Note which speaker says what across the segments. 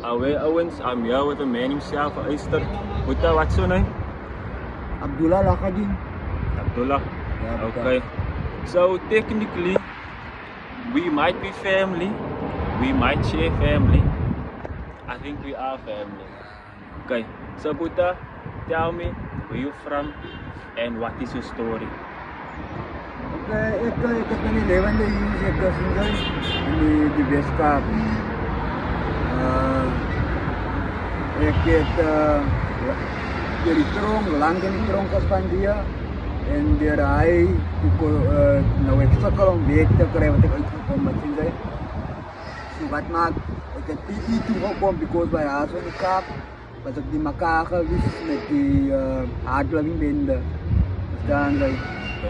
Speaker 1: Away Owens, I'm here with the man himself, Easter. What's your name?
Speaker 2: Abdullah Lakadin.
Speaker 1: Abdullah.
Speaker 2: Yeah,
Speaker 1: okay. So technically, we might be family. We might share family. I think we are family. Okay. So Buddha, tell me where you from and what is your story?
Speaker 2: Okay, ik ben in levende hier, ik in de Westkap. Ik heb die tronk, lang in die tronk gespandeerd. En daar hij, nou ik sukkel om weg te krijgen wat ik uitgekomen ben. So wat maak, ik heb PE toegekomen because bij haar zo in de Kaap was ik die mekaar gewist met die hardloving bende. Verstaan zij?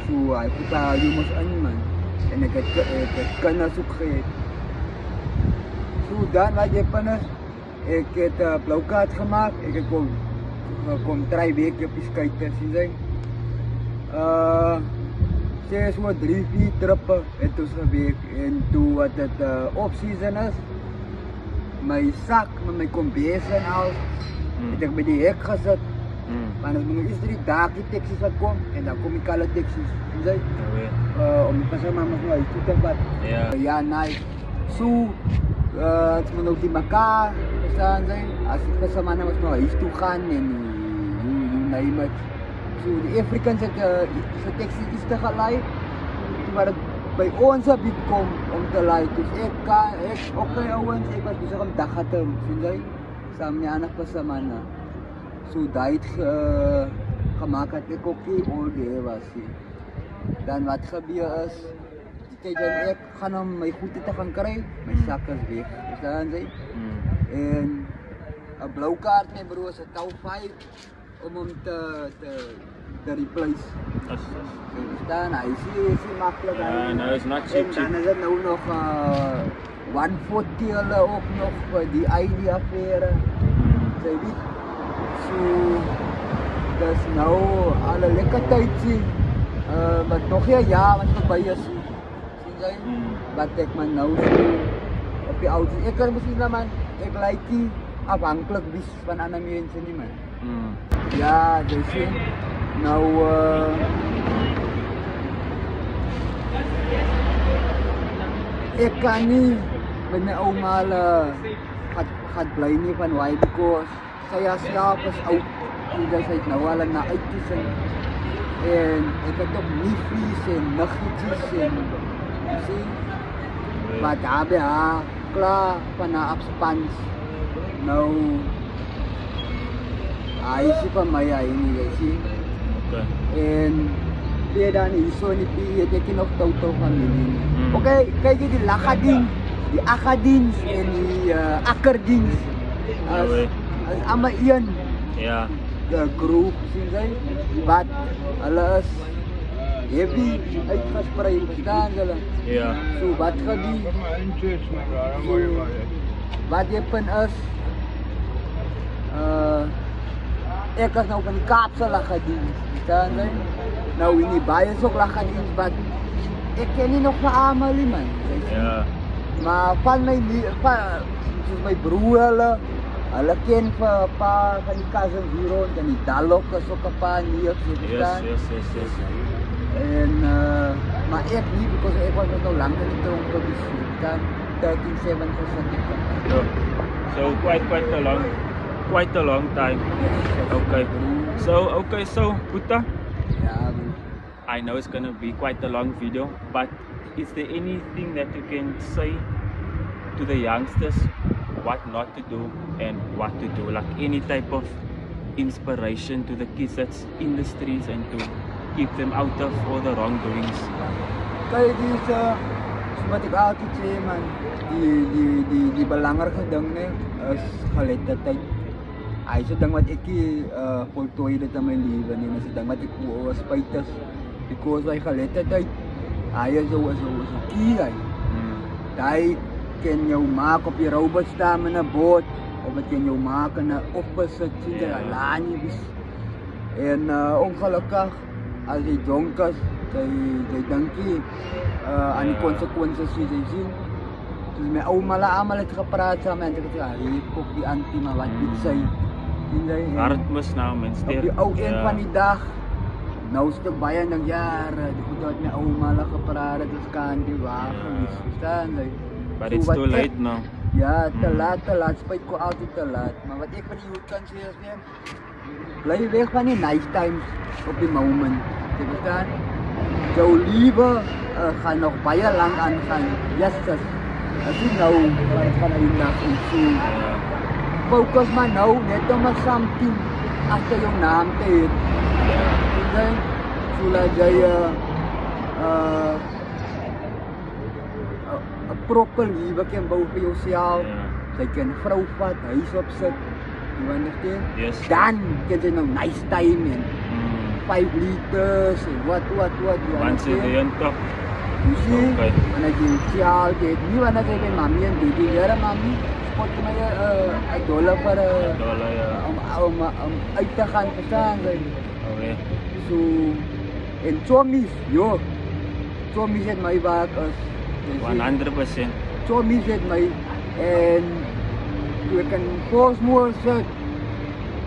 Speaker 2: So hij put daar jongens in man. En ik heb kennis ook gegeven. So dan wat je pannes, ik heb blauwkaart gemaakt. Ik heb kom 3 weken op die skate zien zijn. Ze is wat 3-4 trippen en toen geweest. En toen wat het off-season is, mijn zak met mijn kombees en al, heb ik bij die hek gezet. Maar als ik is 3 dagen taxis wat komt en dan kom ik alle taxis. Zie je? Om pas maar nog uit te tempat. Ja, nice. Zo, als we nog die elkaar verstaan zijn, als ik pas maar nog huis toe gaan en you name it. So die Afrikaans het taxi is te gelijk, maar het bij ons op het kom om te lijken. Dus ik oké ouwens, ik was bezig om dag te doen, vind je? Samen met anak pasamana. So dat gemaakt had ik ook niet all day was. Dan wat gebeurt is, die tijd dan ik ga om mijn goed te gaan krijgen, mijn zak is weg. Verstaan ze? En een blauwkaart met broer is het 5 om hem te replace. Verstaan? Hij is makkelijk.
Speaker 1: Ja, nou is not cheap.
Speaker 2: En dan is het nou nog 140 ook nog voor die ID-affaire. Zeg je? So, dat is nou alle lekker tijd zien. Maar nog een jaar wat voorbij is. Zien jij? Wat ik maar nou zo op je auto. Ik kan misschien naman, ik lijkt die afhankelijk van andere mensen niet meer. Ja, dus nou ik kan niet met mijn oma gaat blij niet van why because saya zelf is oud en dat is nou al na uit te zijn. En ik heb ook niefjes en nichtjes en zie. Maar daar bij haar klaar van haar afspans. Nou, hij is van mij eigenlijk, zie. En weer dan hier zo in die heb ik nog totaal familie. Oké, kijk je die lachadienst, die akadienst en die akkerdienst. Als allemaal één.
Speaker 1: Ja.
Speaker 2: De groep zien zij, wat alles heavy uitgespreid verstaan zullen.
Speaker 1: Ja.
Speaker 2: So wat gebeurt? Wat je pen is, ik was nou van die Kaapse lachadienst, verstaan zij? Nou in die baie is ook lachadienst, maar ik ken niet nog van allemaal man.
Speaker 1: Ja.
Speaker 2: Maar van mijn broer hulle ken vir 'n paar van die cousins hier rond en die Dalok is ook 'n paar hier, verstaan?
Speaker 1: Yes.
Speaker 2: En maar ek nie because ek was nou lank in die tronk gewees, dan 13-7 gesit ek.
Speaker 1: So quite a long time. Okay. So Buddha.
Speaker 2: Ja,
Speaker 1: I know it's gonna be quite a long video, but is there anything that you can say to the youngsters? What not to do and what to do, like any type of inspiration to the kids that's in the streets and to keep them out of all the wrongdoings.
Speaker 2: Kijk, wat ik altijd zeg man, die belangrijke dingen is geletterdheid. Hij is het ding wat ik voltooid in mijn leven en is het ding wat ik spijt is. Because wij geletterdheid, hij is zo key. Hij kan jou maken op je robot staan met een boot, of het kan jou maken in een opposite, zie je, een laanje. En ongelukkig, als je donker is, zij denkt aan die consequenties die zij zien. Dus mijn oma allemaal het gepraat samen en ik zei, hier kop die anti, maar wat dit zei.
Speaker 1: Hard mis nou mensen.
Speaker 2: Op die oude eind van die dag, nou is het bijna nog jaren, ik moet met mijn oma gepraat, dus kan die wagen, verstaan je?
Speaker 1: But it's too late now.
Speaker 2: Ja, te laat, spijt me altijd te laat. Maar wat ik van die kan zeggen is, blijf weg van die nice times op die moment. Je verstaan? Jouw liefde gaat nog bijna lang aangaan. Yes, als je nou van een dag en zo. Focus maar nou, net om maar something achter jouw naam te hebben. Zodat jij een proper liefde kan bouwen voor jezelf. Zij kan een vrouw vat, huis opzetten. You understand?
Speaker 1: Yes.
Speaker 2: Dan kan ze nog nice time in. 5 liters en wat.
Speaker 1: Once a day on top.
Speaker 2: You see? Wanneer je sociaal deed, niet wanneer je bij mami en baby leren, mami. Spot mij $1 voor om uit te gaan verstaan.
Speaker 1: Okay.
Speaker 2: So, en chomis, yo. Chomis het mij vaak als
Speaker 1: 100%.
Speaker 2: Chomis het mij en je kan post more set.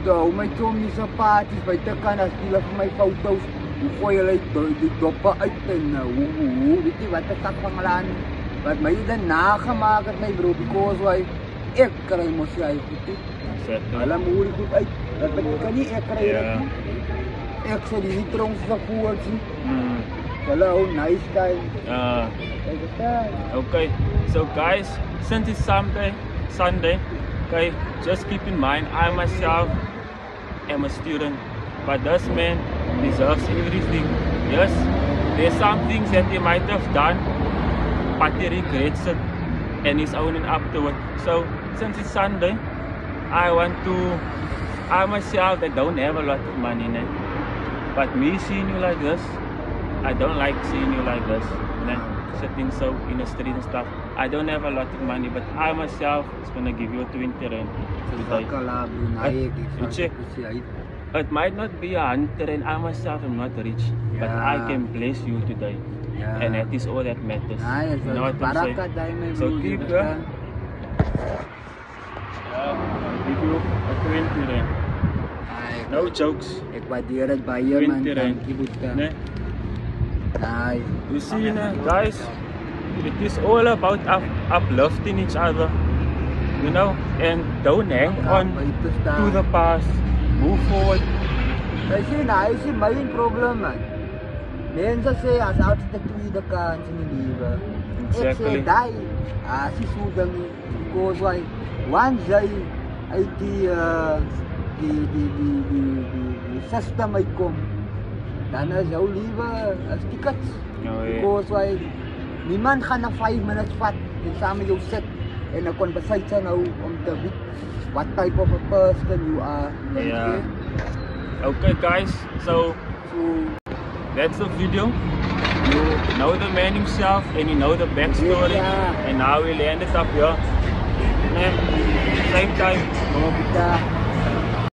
Speaker 2: Daw may chomis sa parties, by te kan as sila for my photos. Ukoy like die dopa uit en weet je wat het pangalan. Wat may dan nakamaak at may bro because why ek kry mo siya ito. Alam mo uri goed uit. Dat ben kani ek kry. Ek sa die trong sa kuwag si. Hello, nice guy.
Speaker 1: Okay, so guys, since it's Sunday, okay, just keep in mind I myself am a student, but this man deserves everything. Yes, there's some things that he might have done, but he regrets it and he's owning up to it. So since it's Sunday, I myself that don't have a lot of money now, but me seeing you like this, I don't like seeing you like this, sitting so in the street and stuff. I don't have a lot of money, but I myself is gonna give you 20 rand today. It might not be 100 rand, I myself am not rich, but I can bless you today. And that is all that matters. You know what I'm saying? So keep going. I'll give you a 20 rand. No jokes.
Speaker 2: Ik waardeer het bij je, man.
Speaker 1: 20 rand. You see, guys, it is all about uplifting each other, you know, and don't hang on to the past. Move forward.
Speaker 2: Is die main probleem, man. Mensen zeggen als altijd de tweede kans in je leven.
Speaker 1: Exactly.
Speaker 2: Ik zeg die, als je zo dan goes why, once jij uit die system uitkomt, dan is jouw leven als tickets. Because why, niemand gaat na 5 minutes vat en samen jou sit en dan conversation nou om te weet what type of a person you are.
Speaker 1: Yeah. Okay guys, so that's the video. You know the man himself and you know the backstory, and now we landed up here. Same time.